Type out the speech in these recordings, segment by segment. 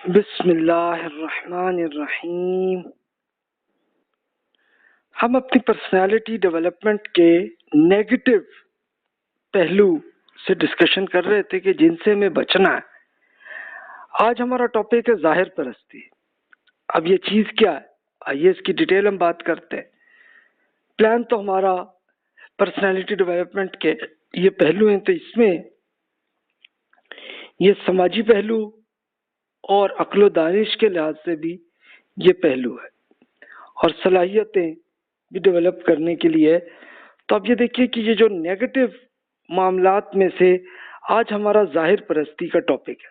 بسم اللہ الرحمن الرحیم۔ ہم اپنی پرسنالٹی ڈیولپمنٹ کے نیگیٹو پہلو سے ڈسکشن کر رہے تھے کہ جن سے ہمیں بچنا ہے۔ آج ہمارا ٹاپک ہے ظاہر پرستی۔ اب یہ چیز کیا ہے، آئیے اس کی ڈیٹیل ہم بات کرتے ہیں۔ پلان تو ہمارا پرسنالٹی ڈیولپمنٹ کے یہ پہلو ہیں، تو اس میں یہ سماجی پہلو اور عقل و دانش کے لحاظ سے بھی یہ پہلو ہے، اور صلاحیتیں بھی ڈیولپ کرنے کے لیے۔ تو اب یہ دیکھیے کہ یہ جو نیگیٹو معاملات میں سے آج ہمارا ظاہر پرستی کا ٹاپک ہے،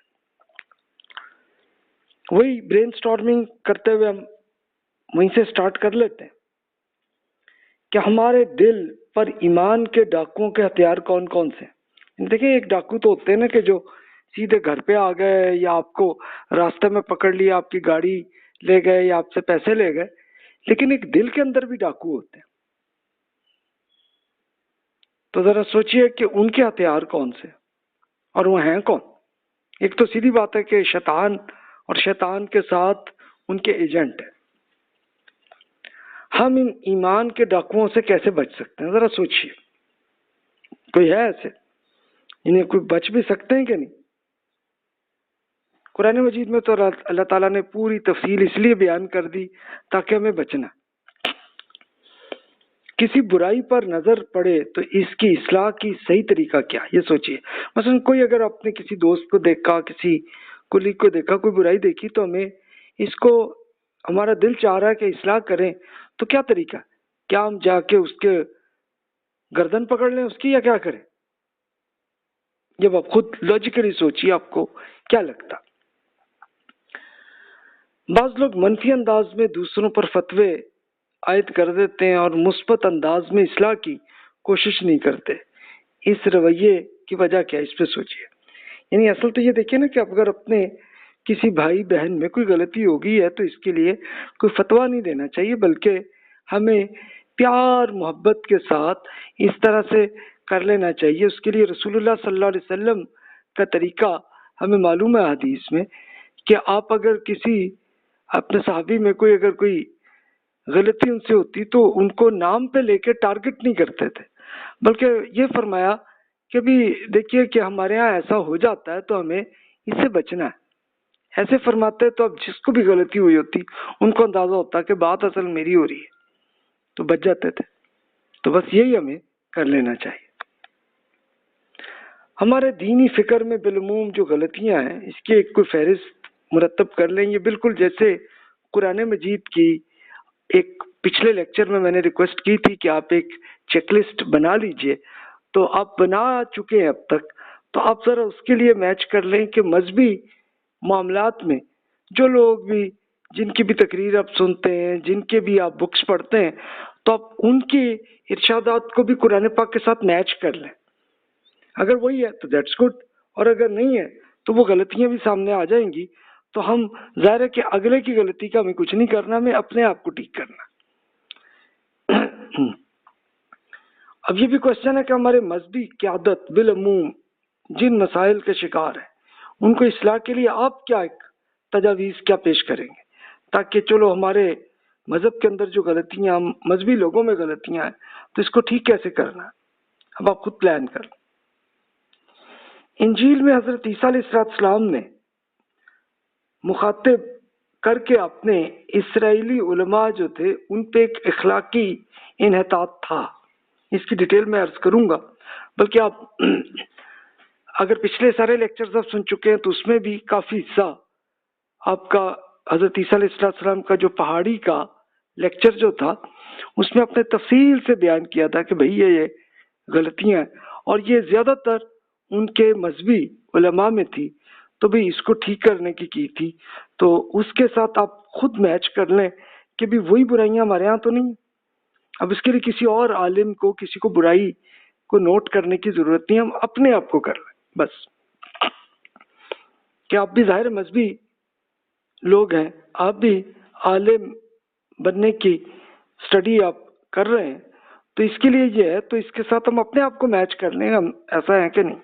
وہی برین سٹارمنگ کرتے ہوئے ہم وہیں سے سٹارٹ کر لیتے ہیں کہ ہمارے دل پر ایمان کے ڈاکوؤں کے ہتھیار کون کون سے ہیں۔ دیکھیں، ایک ڈاکو تو ہوتے ہیں نا کہ جو سیدھے گھر پہ آ گئے، یا آپ کو راستے میں پکڑ لیا، آپ کی گاڑی لے گئے یا آپ سے پیسے لے گئے، لیکن ایک دل کے اندر بھی ڈاکو ہوتے ہیں۔ تو ذرا سوچئے کہ ان کے ہتھیار کون سے اور وہ ہیں کون۔ ایک تو سیدھی بات ہے کہ شیطان، اور شیطان کے ساتھ ان کے ایجنٹ ہیں۔ ہم ان ایمان کے ڈاکوؤں سے کیسے بچ سکتے ہیں؟ ذرا سوچئے، کوئی ہے ایسے انہیں کوئی بچ بھی سکتے ہیں کہ نہیں؟ قرآن مجید میں تو اللہ تعالیٰ نے پوری تفصیل اس لیے بیان کر دی تاکہ ہمیں بچنا۔ کسی برائی پر نظر پڑے تو اس کی اصلاح کی صحیح طریقہ کیا؟ یہ سوچئے۔ مثلا کوئی اگر اپنے کسی دوست کو دیکھا، کسی کولیگ کو دیکھا، کوئی برائی دیکھی، تو ہمیں اس کو، ہمارا دل چاہ رہا ہے کہ اصلاح کریں، تو کیا طریقہ؟ کیا ہم جا کے اس کے گردن پکڑ لیں اس کی، یا کیا کریں؟ جب آپ خود لاجیکلی سوچیے، آپ کو کیا لگتا؟ بعض لوگ منفی انداز میں دوسروں پر فتوے عائد کر دیتے ہیں اور مثبت انداز میں اصلاح کی کوشش نہیں کرتے۔ اس رویے کی وجہ کیا ہے؟ اس پہ سوچئے۔ یعنی اصل تو یہ دیکھیں نا کہ اگر اپنے کسی بھائی بہن میں کوئی غلطی ہو گئی ہے تو اس کے لیے کوئی فتویٰ نہیں دینا چاہیے، بلکہ ہمیں پیار محبت کے ساتھ اس طرح سے کر لینا چاہیے۔ اس کے لیے رسول اللہ صلی اللہ علیہ وسلم کا طریقہ ہمیں معلوم ہے حدیث میں، کہ آپ اگر کسی اپنے صحابی میں اگر کوئی غلطی ان سے ہوتی تو ان کو نام پہ لے کے ٹارگٹ نہیں کرتے تھے، بلکہ یہ فرمایا کہ بھی دیکھیے کہ ہمارے ہاں ایسا ہو جاتا ہے تو ہمیں اس سے بچنا ہے۔ ایسے فرماتے تو اب جس کو بھی غلطی ہوئی ہوتی ان کو اندازہ ہوتا کہ بات اصل میری ہو رہی ہے، تو بچ جاتے تھے۔ تو بس یہی ہمیں کر لینا چاہیے۔ ہمارے دینی فکر میں بالعموم جو غلطیاں ہیں، اس کی ایک کوئی فہرست مرتب کر لیں۔ یہ بالکل جیسے قرآن مجید کی ایک پچھلے لیکچر میں نے ریکویسٹ کی تھی کہ آپ ایک چیک لسٹ بنا لیجئے، تو آپ بنا چکے ہیں اب تک، تو آپ ذرا اس کے لیے میچ کر لیں کہ مذہبی معاملات میں جو لوگ بھی، جن کی بھی تقریر آپ سنتے ہیں، جن کے بھی آپ بکس پڑھتے ہیں، تو آپ ان کی ارشادات کو بھی قرآن پاک کے ساتھ میچ کر لیں۔ اگر وہی ہے تو دیٹس گڈ، اور اگر نہیں ہے تو وہ غلطیاں بھی سامنے آ جائیں گی، تو ہم ظاہر ہے کہ اگلے کی غلطی کا ہمیں کچھ نہیں کرنا، ہمیں اپنے آپ کو ٹھیک کرنا۔ اب یہ بھی کوشچن ہے کہ ہمارے مذہبی قیادت بالعموم جن مسائل کے شکار ہیں، ان کو اصلاح کے لیے آپ کیا ایک تجاویز کیا پیش کریں گے، تاکہ چلو ہمارے مذہب کے اندر جو غلطیاں، مذہبی لوگوں میں غلطیاں ہیں، تو اس کو ٹھیک کیسے کرنا ہے؟ اب آپ خود پلان کر لیں۔ انجیل میں حضرت عیسیٰ علیہ السلام نے مخاطب کر کے اپنے اسرائیلی علماء جو تھے ان پہ ایک اخلاقی انحطاط تھا۔ اس کی ڈیٹیل میں عرض کروں گا، بلکہ آپ اگر پچھلے سارے لیکچرز آپ سن چکے ہیں تو اس میں بھی کافی حصہ آپ کا حضرت عیسیٰ علیہ السلام کا جو پہاڑی کا لیکچر جو تھا، اس میں اپنے تفصیل سے بیان کیا تھا کہ بھئی یہ غلطیاں ہیں، اور یہ زیادہ تر ان کے مذہبی علماء میں تھی، تو بھی اس کو ٹھیک کرنے کی تھی۔ تو اس کے ساتھ آپ خود میچ کر لیں کہ بھی وہی برائیاں ہمارے ہاں تو نہیں۔ اب اس کے لیے کسی اور عالم کو، کسی کو برائی کو نوٹ کرنے کی ضرورت نہیں، ہم اپنے آپ کو کر لیں بس، کہ آپ بھی ظاہر مذہبی لوگ ہیں، آپ بھی عالم بننے کی سٹڈی آپ کر رہے ہیں، تو اس کے لیے یہ ہے، تو اس کے ساتھ ہم اپنے آپ کو میچ کر لیں، ہم ایسا ہے کہ نہیں۔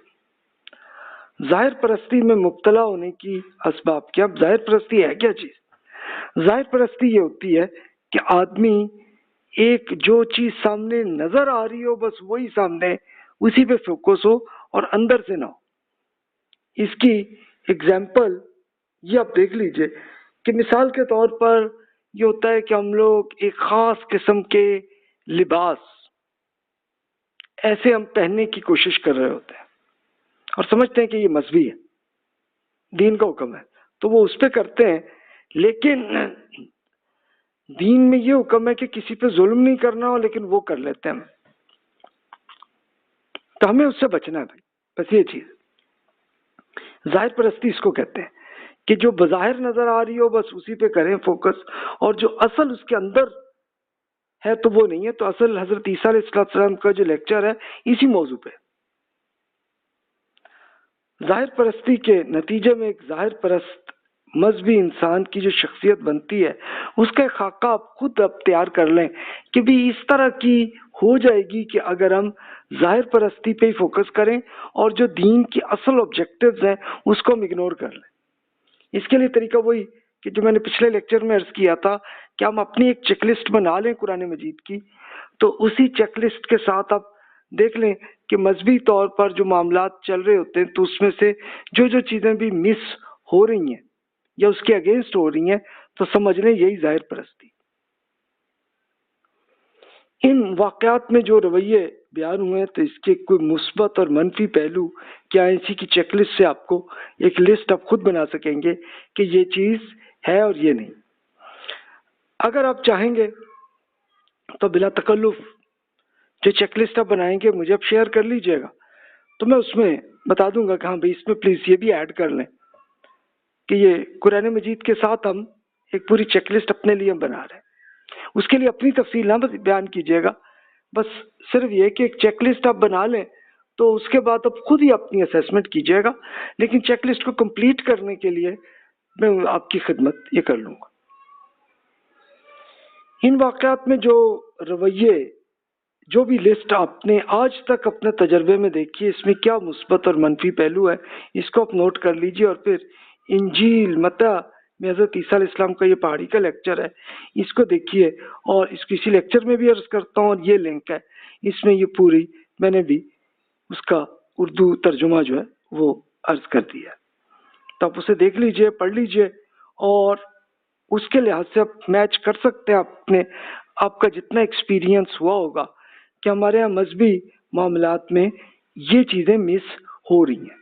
ظاہر پرستی میں مبتلا ہونے کی اسباب کیا؟ اب ظاہر پرستی ہے کیا چیز؟ ظاہر پرستی یہ ہوتی ہے کہ آدمی ایک جو چیز سامنے نظر آ رہی ہو بس وہی سامنے اسی پہ فوکس ہو اور اندر سے نہ ہو. اس کی اگزامپل یہ آپ دیکھ لیجئے کہ مثال کے طور پر یہ ہوتا ہے کہ ہم لوگ ایک خاص قسم کے لباس ایسے ہم پہننے کی کوشش کر رہے ہوتے ہیں اور سمجھتے ہیں کہ یہ مذہبی ہے، دین کا حکم ہے، تو وہ اس پہ کرتے ہیں. لیکن دین میں یہ حکم ہے کہ کسی پہ ظلم نہیں کرنا ہو، لیکن وہ کر لیتے ہیں. تو ہمیں اس سے بچنا ہے بھائی. بس یہ چیز ظاہر پرستی اس کو کہتے ہیں کہ جو بظاہر نظر آ رہی ہو بس اسی پہ کریں فوکس، اور جو اصل اس کے اندر ہے تو وہ نہیں ہے. تو اصل حضرت عیسیٰ علیہ السلام کا جو لیکچر ہے اسی موضوع پہ. ظاہر پرستی کے نتیجے میں ایک ظاہر پرست مذہبی انسان کی جو شخصیت بنتی ہے اس کا خاکہ آپ خود اب تیار کر لیں کہ بھی اس طرح کی ہو جائے گی کہ اگر ہم ظاہر پرستی پہ ہی فوکس کریں اور جو دین کی اصل آبجیکٹیوز ہیں اس کو ہم اگنور کر لیں. اس کے لیے طریقہ وہی کہ جو میں نے پچھلے لیکچر میں عرض کیا تھا کہ ہم اپنی ایک چیک لسٹ بنا لیں قرآن مجید کی، تو اسی چیک لسٹ کے ساتھ آپ دیکھ لیں کہ مذہبی طور پر جو معاملات چل رہے ہوتے ہیں تو اس میں سے جو جو چیزیں بھی مس ہو رہی ہیں یا اس کے اگینسٹ ہو رہی ہیں تو سمجھ لیں یہی ظاہر پرستی. ان واقعات میں جو رویے بیان ہوئے تو اس کے کوئی مثبت اور منفی پہلو کیا ہیں، اسی کی چیک لسٹ سے آپ کو ایک لسٹ آپ خود بنا سکیں گے کہ یہ چیز ہے اور یہ نہیں. اگر آپ چاہیں گے تو بلا تکلف جو چیک لسٹ آپ بنائیں گے مجھے آپ شیئر کر لیجئے گا، تو میں اس میں بتا دوں گا کہ ہاں بھائی اس میں پلیز یہ بھی ایڈ کر لیں کہ یہ قرآن مجید کے ساتھ ہم ایک پوری چیک لسٹ اپنے لیے بنا رہے ہیں. اس کے لیے اپنی تفصیل نہ بیان کیجیے گا، بس صرف یہ کہ ایک چیک لسٹ آپ بنا لیں تو اس کے بعد آپ خود ہی اپنی اسیسمنٹ کیجیے گا. لیکن چیک لسٹ کو کمپلیٹ کرنے کے لیے میں آپ کی خدمت یہ کر لوں گا. ان واقعات میں جو رویے جو بھی لسٹ آپ نے آج تک اپنے تجربے میں دیکھی ہے اس میں کیا مثبت اور منفی پہلو ہے اس کو آپ نوٹ کر لیجئے. اور پھر انجیل متی میں حضرت عیسیٰ علیہ السلام کا یہ پہاڑی کا لیکچر ہے اس کو دیکھیے، اور اس کو اسی لیکچر میں بھی عرض کرتا ہوں اور یہ لنک ہے اس میں، یہ پوری میں نے بھی اس کا اردو ترجمہ جو ہے وہ عرض کر دیا ہے. تو آپ اسے دیکھ لیجئے، پڑھ لیجئے اور اس کے لحاظ سے آپ میچ کر سکتے ہیں اپنے آپ کا جتنا ایکسپیرینس ہوا ہوگا کہ ہمارے یہاں مذہبی معاملات میں یہ چیزیں مس ہو رہی ہیں.